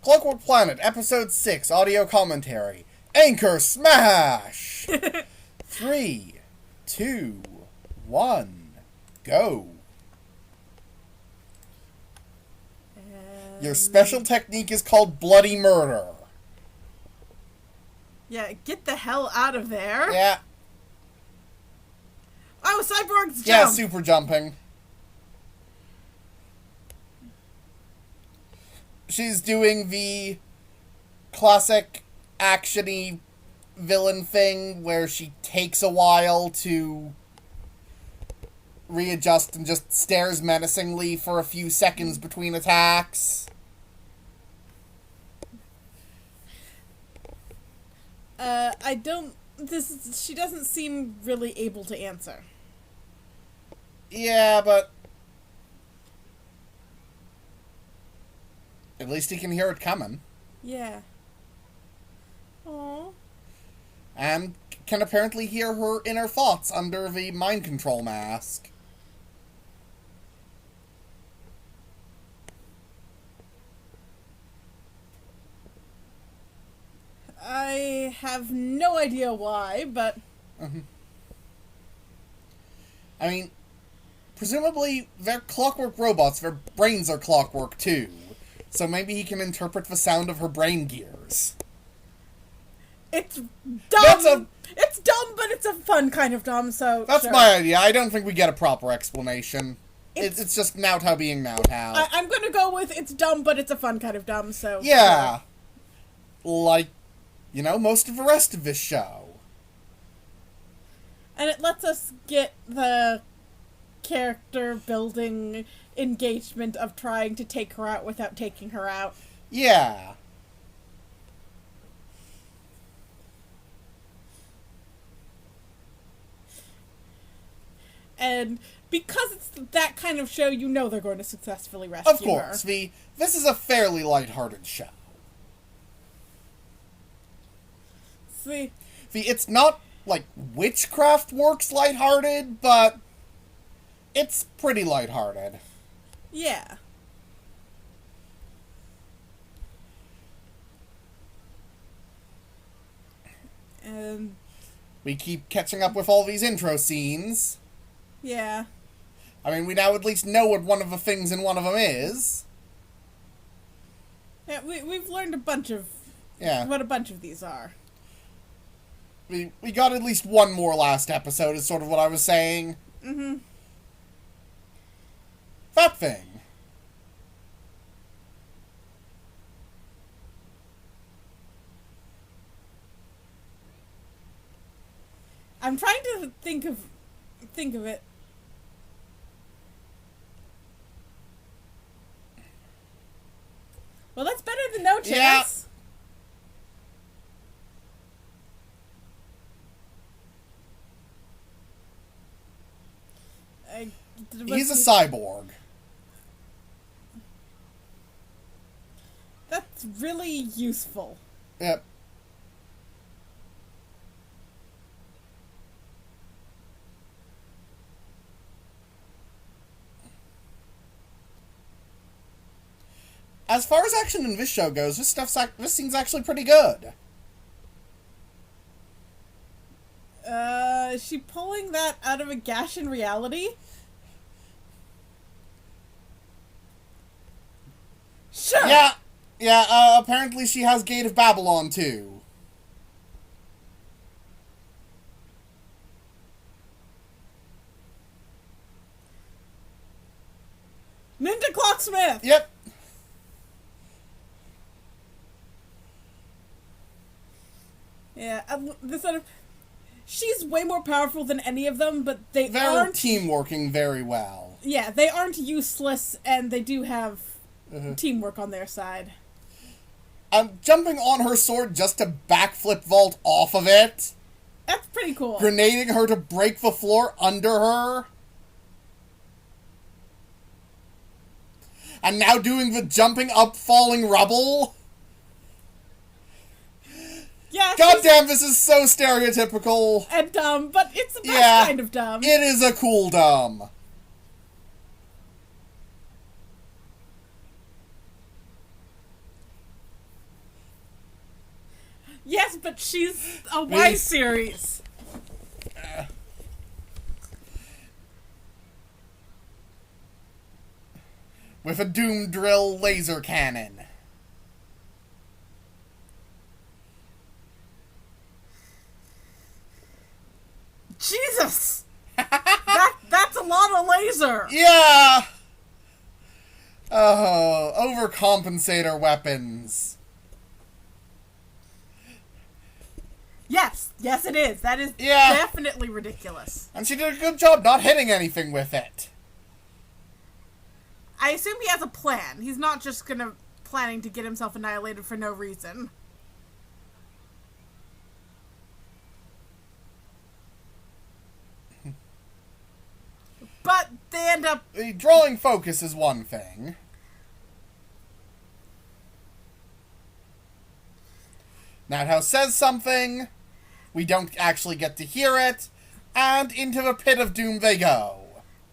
Clockwork Planet, Episode 6, Audio Commentary. Anchor Smash! 3, 2, 1, go. Your special technique is called Bloody Murder. Yeah, get the hell out of there. Yeah. Oh, Cyborg's jump! Yeah, super jumping. She's doing the classic action-y villain thing where she takes a while to readjust and just stares menacingly for a few seconds between attacks. She doesn't seem really able to answer. Yeah, but at least he can hear it coming. Yeah. Aww. And can apparently hear her inner thoughts under the mind control mask. I have no idea why, but... Mm-hmm. I mean, presumably they're clockwork robots. Their brains are clockwork, too. So maybe he can interpret the sound of her brain gears. It's dumb! It's dumb, but it's a fun kind of dumb, so... That's sure. my idea. I don't think we get a proper explanation. It's just Nautau being Nautau. I'm gonna go with it's dumb, but it's a fun kind of dumb, so... Yeah. Sure. Like, you know, most of the rest of this show. And it lets us get the character building engagement of trying to take her out without taking her out. Yeah. And because it's that kind of show, you know they're going to successfully rescue her. Of course, this is a fairly lighthearted show. See, it's not, like, Witchcraft Works lighthearted, but it's pretty lighthearted. Yeah. We keep catching up with all these intro scenes. Yeah. I mean, we now at least know what one of the things in one of them is. Yeah, we've learned what a bunch of these are. We got at least one more last episode, is sort of what I was saying. Mm-hmm. That thing. I'm trying to think of it. Well, that's better than no chance. Yeah. He's a cyborg. That's really useful. Yep. As far as action in this show goes, this scene's actually pretty good. Is she pulling that out of a gash in reality? Sure! Yeah, apparently she has Gate of Babylon, too. Ninja Clocksmith! Yep. Yeah, she's way more powerful than any of them, but they're teamworking very well. Yeah, they aren't useless, and they do have teamwork on their side. I'm jumping on her sword just to backflip vault off of it. That's pretty cool. Grenading her to break the floor under her. And now doing the jumping up, falling rubble. Yeah. Goddamn, this is so stereotypical. And dumb, but it's the best kind of dumb. It is a cool dumb. Yes, but she's a Y series. With a Doom Drill laser cannon. Jesus! That's a lot of laser! Yeah! Oh, overcompensator weapons. Yes, it is. That is definitely ridiculous. And she did a good job not hitting anything with it. I assume he has a plan. He's not just planning to get himself annihilated for no reason. But they end up... Drawing focus is one thing. Madhouse says something. We don't actually get to hear it. And into the pit of doom they go.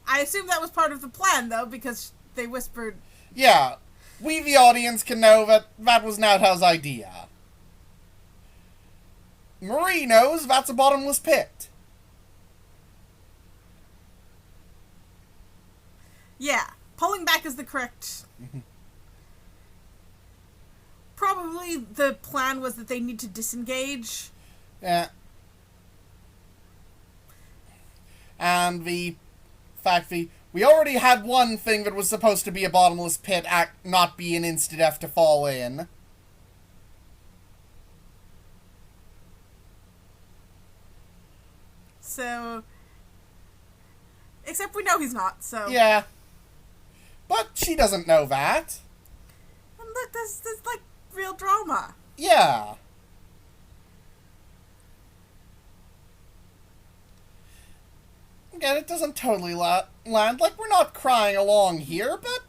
I assume that was part of the plan, though, because they whispered... Yeah. We, the audience, can know that that was Madhouse's idea. Marie knows that's a bottomless pit. Yeah. Pulling back is the correct... Probably the plan was that they need to disengage. Yeah. And the fact that we already had one thing that was supposed to be a bottomless pit not be an insta-death to fall in. So... Except we know he's not, so... Yeah. But she doesn't know that. And look, this like, real drama. Yeah. Again, it doesn't totally land. Like, we're not crying along here, but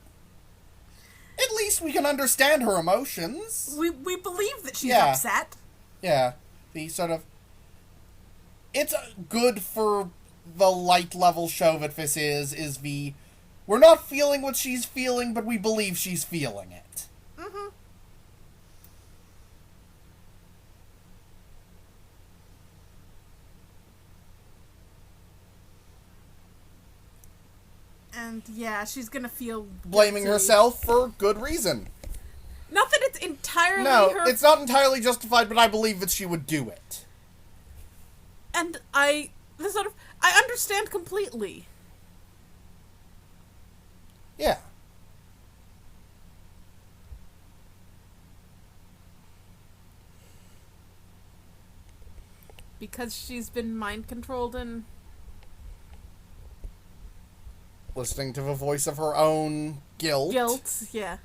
at least we can understand her emotions. We believe that she's upset. Yeah. The sort of... It's good for the light level show that this is the... We're not feeling what she's feeling, but we believe she's feeling it. Mm-hmm. And yeah, she's gonna feel Blaming guilty. herself for good reason. Not that it's entirely No, her... it's not entirely justified, but I believe that she would do it. And I understand completely. Yeah. Because she's been mind controlled and... Listening to the voice of her own guilt. Guilt, yeah.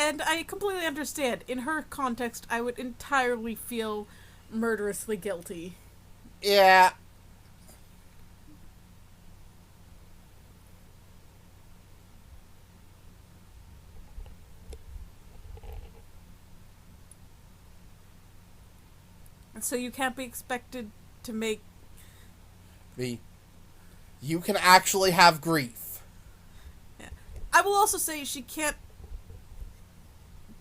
And I completely understand. In her context, I would entirely feel murderously guilty. Yeah. So you can't be expected to make... You can actually have grief. Yeah. I will also say she can't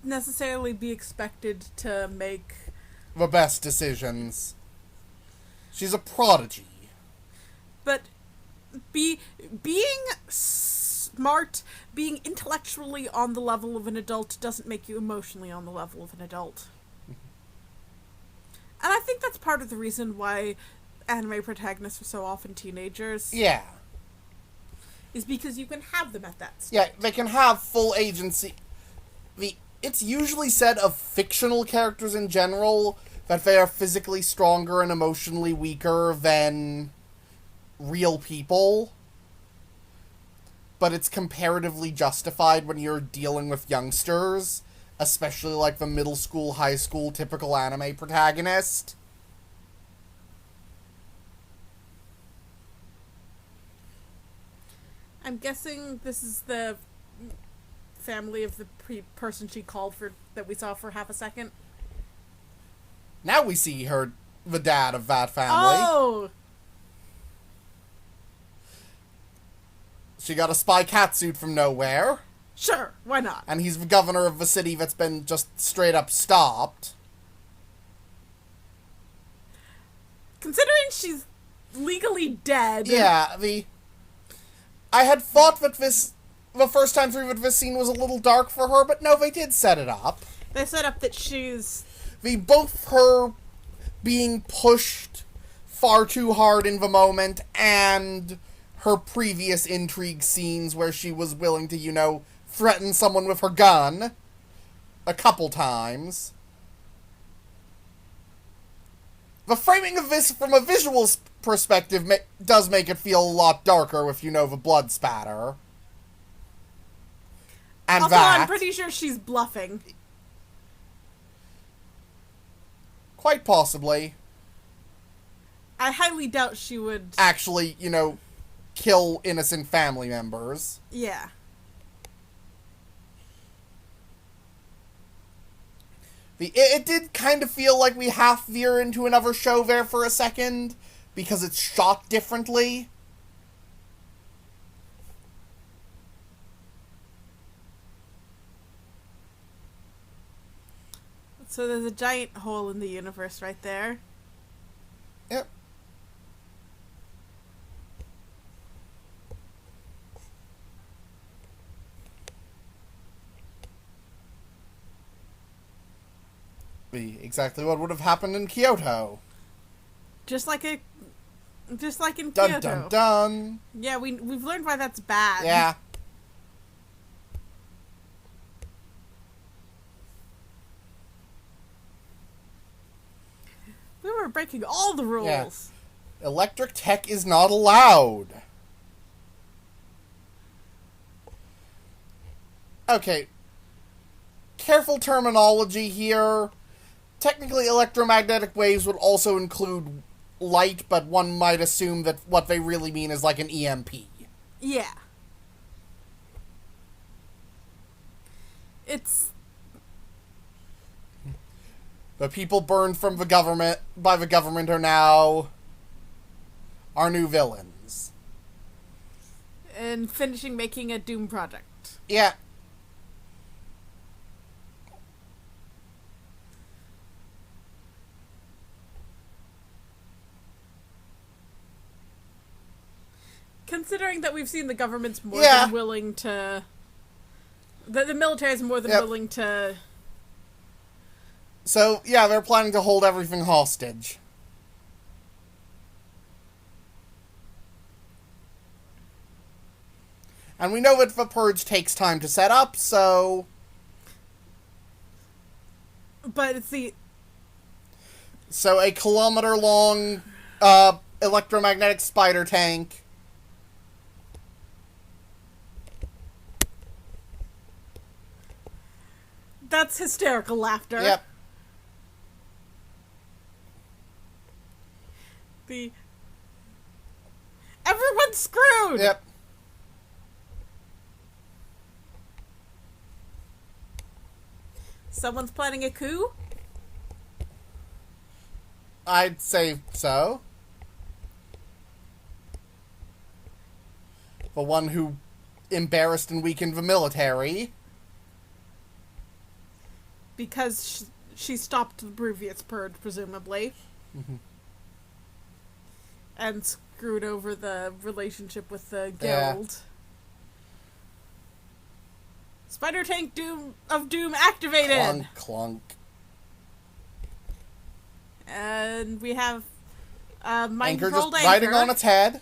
necessarily be expected to make... The best decisions. She's a prodigy. But being smart, being intellectually on the level of an adult doesn't make you emotionally on the level of an adult. And I think that's part of the reason why anime protagonists are so often teenagers. Yeah. Is because you can have them at that stage. Yeah, they can have full agency. It's usually said of fictional characters in general that they are physically stronger and emotionally weaker than real people. But it's comparatively justified when you're dealing with youngsters, especially like the middle school, high school typical anime protagonist. I'm guessing this is the family of the person she called for that we saw for half a second. Now we see the dad of that family. Oh! She got a spy catsuit from nowhere. Sure, why not? And he's the governor of a city that's been just straight up stopped. Considering she's legally dead. Yeah, I had thought that the first time through that this scene was a little dark for her, but no, they did set it up. They set up that she's... Both her being pushed far too hard in the moment and her previous intrigue scenes where she was willing to, threaten someone with her gun a couple times. The framing of this from a visual perspective does make it feel a lot darker with, the blood spatter. And also, that. I'm pretty sure she's bluffing. Quite possibly. I highly doubt she would... Actually, kill innocent family members. Yeah. It did kind of feel like we half veer into another show there for a second, because it's shot differently. So there's a giant hole in the universe right there. Yep. Exactly what would have happened in Kyoto. Just like in Dun Kyoto. dun dun. Yeah, we've learned why that's bad. Yeah. We were breaking all the rules. Yeah. Electric tech is not allowed. Okay. Careful terminology here. Technically, electromagnetic waves would also include light, but one might assume that what they really mean is like an EMP. Yeah. It's... The people burned from by the government are now our new villains. And finishing making a Doom project. Yeah. Considering that we've seen the government's more Yeah. than willing to... The military is more than Yep. willing to... So, yeah, they're planning to hold everything hostage. And we know that the purge takes time to set up, so... But it's the... So a kilometer-long electromagnetic spider tank. That's hysterical laughter. Yep. The... Everyone's screwed! Yep. Someone's planning a coup? I'd say so. The one who embarrassed and weakened the military. Because she stopped the previous purge, presumably. Mm-hmm. And screwed over the relationship with the Yeah. guild. Spider Tank of Doom activated! Clunk, clunk. And we have Anchor just mind-controlled Anchor. riding on its head.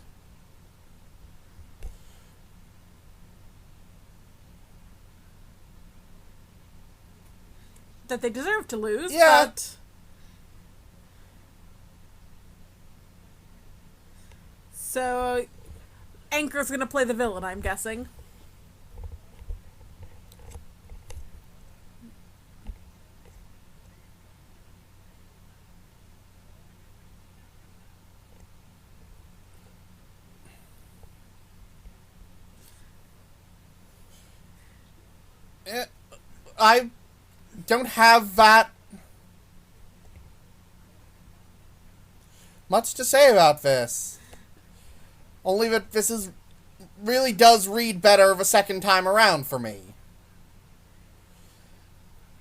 That they deserve to lose, Yeah. but... So, Anchor's gonna play the villain, I'm guessing. I don't have that much to say about this. Only that this is really does read better the second time around for me.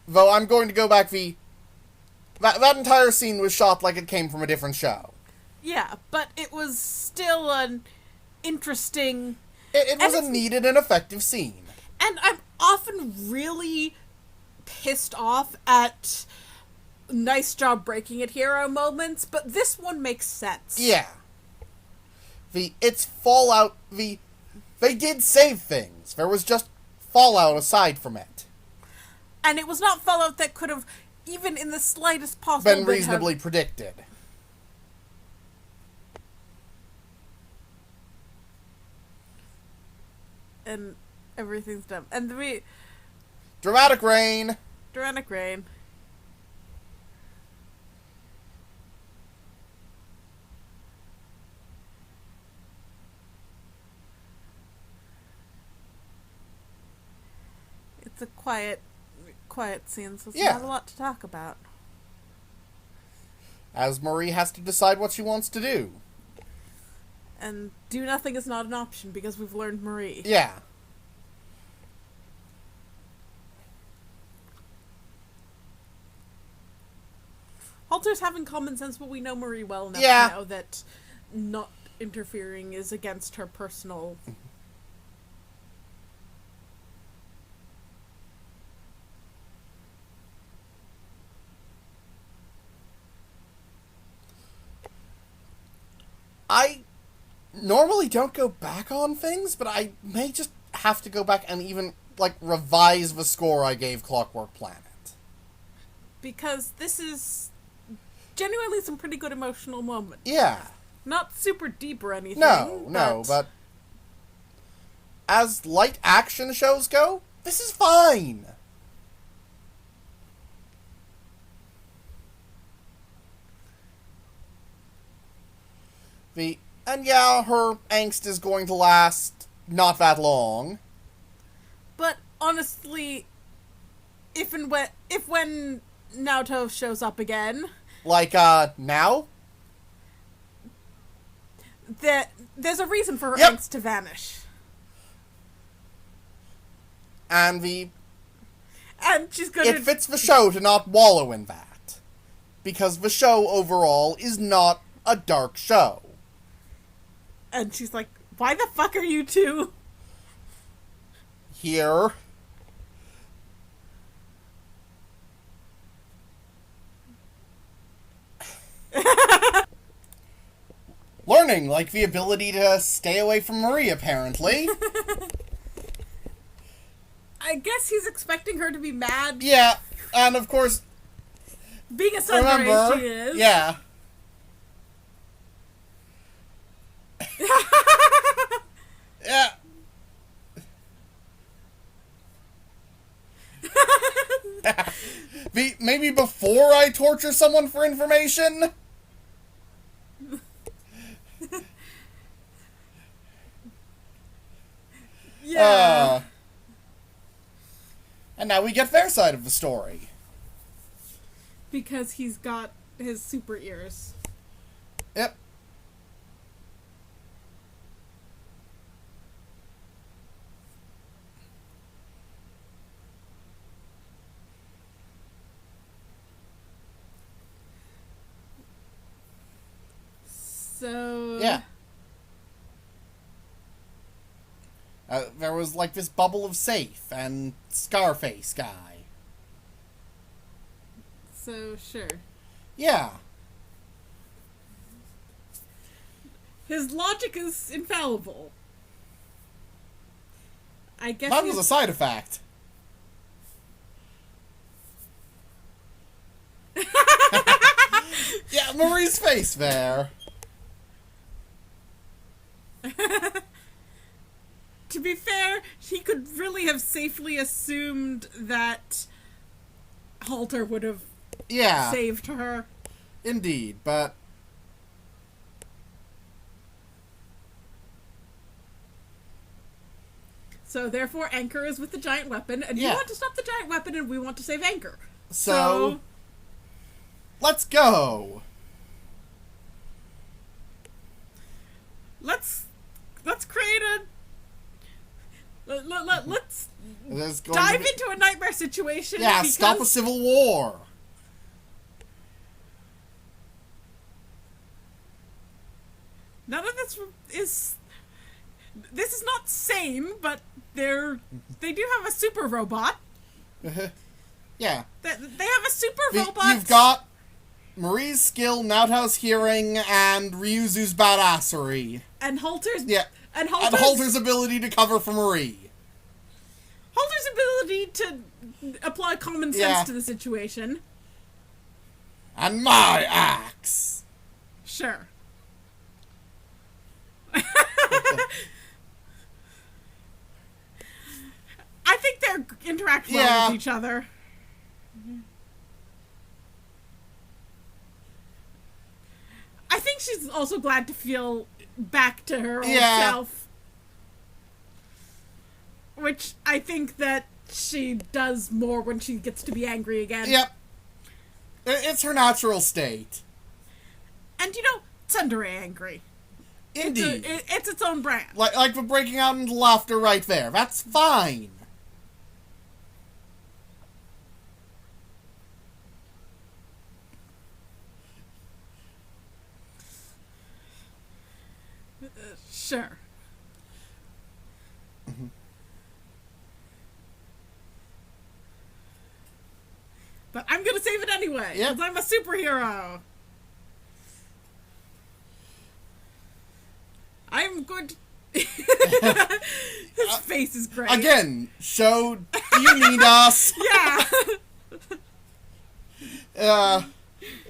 Though I'm going to go back that entire scene was shot like it came from a different show. Yeah, but it was still an interesting... It was a needed and effective scene. And I'm often really pissed off at nice job breaking it hero moments, but this one makes sense. Yeah. It's Fallout, they did save things. There was just Fallout aside from it. And it was not Fallout that could have, even in the slightest possible been reasonably predicted. And everything's done. And the Dramatic rain. Dramatic rain. It's a quiet scene, so there's not a lot to talk about. As Marie has to decide what she wants to do. And do nothing is not an option because we've learned Marie. Yeah. Halter's having common sense, but we know Marie well enough to know that not interfering is against her personal... I normally don't go back on things, but I may just have to go back and even, revise the score I gave Clockwork Planet. Because this is genuinely some pretty good emotional moments. Yeah. Not super deep or anything. No, but as light action shows go, this is fine. And her angst is going to last not that long. But honestly, if when Naoto shows up again, now, there's a reason for her angst to vanish. And she's gonna... It fits the show to not wallow in that. Because the show overall is not a dark show. And she's like, why the fuck are you two here? Learning, the ability to stay away from Marie, apparently. I guess he's expecting her to be mad. Yeah, and of course... Being a Sundere, she is. Yeah. Yeah. Maybe before I torture someone for information? Yeah. And now we get their side of the story. Because he's got his super ears. Yep. So... Yeah. There was, this bubble of safe and Scarface guy. So, sure. Yeah. His logic is infallible. I guess that was a side effect. Yeah, Marie's face there. To be fair, he could really have safely assumed that Halter would have saved her. Indeed, but... So, therefore, Anchor is with the giant weapon, and you want to stop the giant weapon, and we want to save Anchor. So... let's go! Let's create is going dive to be... into a nightmare situation. Yeah, because stop a civil war. none of this is... This is not sane, but they do have a super robot. Yeah. They have a super robot. You've got Marie's skill, Naotao's hearing, and Ryuzu's badassery. And Halter's... Yeah. And And Halter's ability to cover for Marie. Halter's ability to apply common sense to the situation. And my axe. Sure. I think they interact well with each other. I think she's also glad to feel back to her old self. Which I think that she does more when she gets to be angry again. Yep. It's her natural state. And, you know, tsundere angry. Indeed. It's its own brand. Like the breaking out into laughter right there. That's fine. Sure. But I'm gonna save it anyway, because I'm a superhero. I'm good. His face is great. Again, show you need us. Yeah.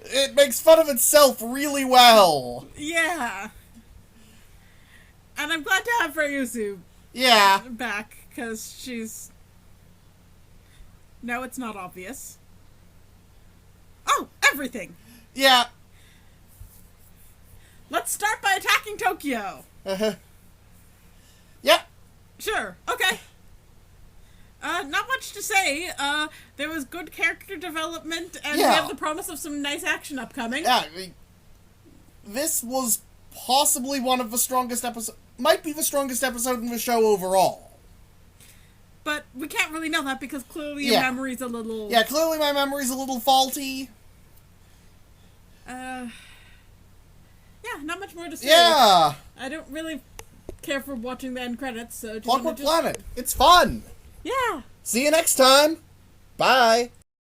It makes fun of itself really well. Yeah. And I'm glad to have Ryuzu back, because she's... No, it's not obvious. Oh, everything! Yeah. Let's start by attacking Tokyo. Yeah. Sure, okay. Not much to say. There was good character development, and we have the promise of some nice action upcoming. Yeah, this was possibly one of the strongest episodes... Might be the strongest episode in the show overall. But we can't really know that, because clearly your memory's a little... Yeah, clearly my memory's a little faulty. Yeah, not much more to say. Yeah! I don't really care for watching the end credits, so... Clockwork Planet. It's fun! Yeah! See you next time! Bye!